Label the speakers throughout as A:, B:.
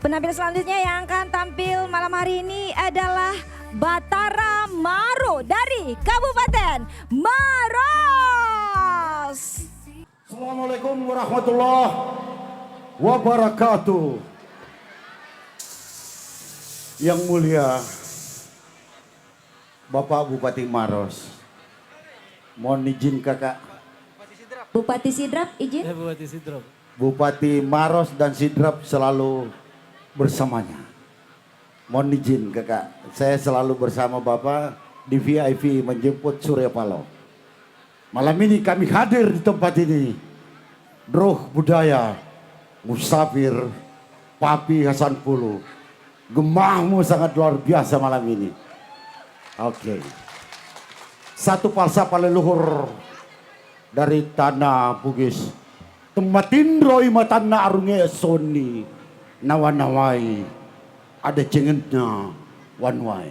A: Penampil selanjutnya yang akan tampil malam hari ini adalah Batara Maro dari Kabupaten Maros.
B: Assalamualaikum warahmatullahi wabarakatuh. Yang mulia Bapak Bupati Maros, mohon izin kakak.
A: Bupati Sidrap izin.
C: Bupati Sidrap.
B: Bupati Maros dan Sidrap selalu bersamanya. Mohon izin kakak, saya selalu bersama Bapak di VIP menjemput Surya Paloh. Malam ini kami hadir di tempat ini. Droh budaya, musafir, Papi Hasan Pulu. Gemahmu sangat luar biasa malam ini. Oke. Satu falsafah leluhur dari tanah Bugis. Tematindroi matana arunge soni. Nawanawai ada cengentnya wanwai.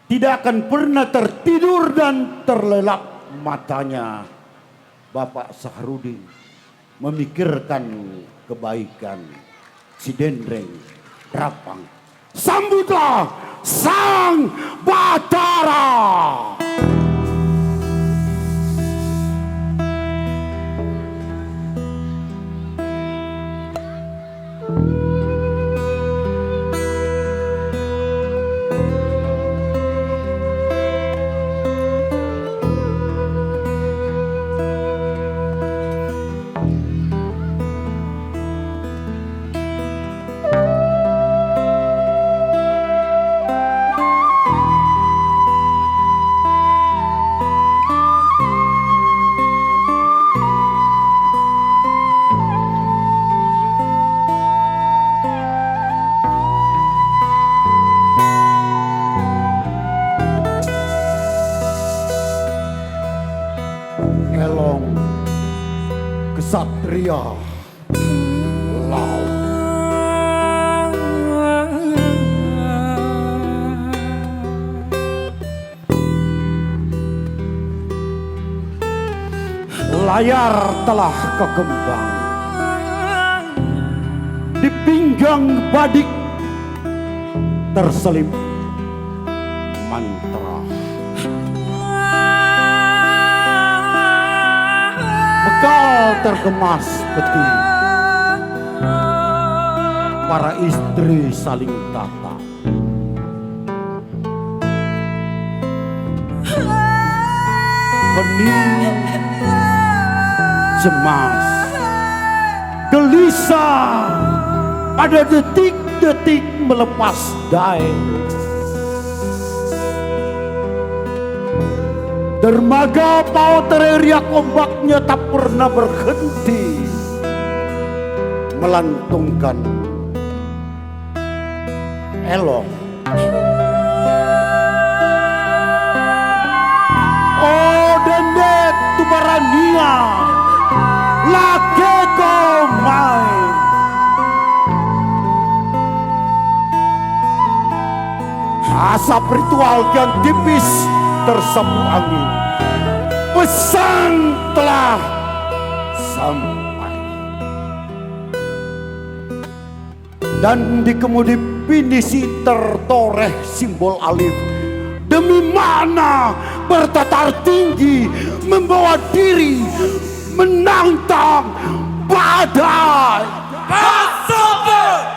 B: Tidak akan pernah tertidur dan terlelap matanya Bapak Saharudin memikirkan kebaikan si Dendreng Rapang. Sambutlah Sang Batara. Elong kesatria laut. Layar telah kekembang di pinggang badik terselip mantra. Bekal terkemas peti, para istri saling tatap. Hening, cemas, gelisah pada detik-detik melepas dai. Dermaga pau teriak ombaknya tak pernah berhenti melantungkan elong. Oh dendet tubarania lake komai. Asap ritual kian tipis tersapu angin. Pesan telah sampai. Dan di kemudi pinisi tertoreh simbol alif. Demi mana bertatar tinggi membawa diri menantang badai. Pasopor!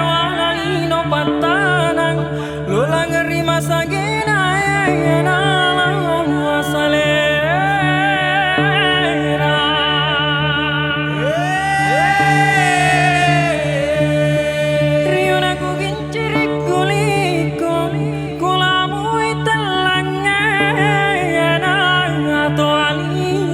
C: Walalino patanang Lula ngeri masa gina nalang wasalera Riuna ku gincirik kuliko Kulamui telangnya atau aliye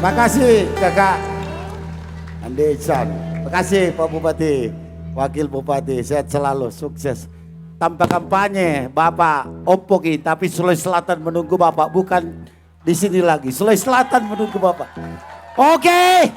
B: Makasih Kakak Andi Ihsan. Makasih Pak Bupati, Wakil Bupati, sehat selalu, sukses. Tanpa kampanye Bapak Opoki, tapi Sulawesi Selatan menunggu Bapak, bukan di sini lagi. Sulawesi Selatan menunggu Bapak. Oke.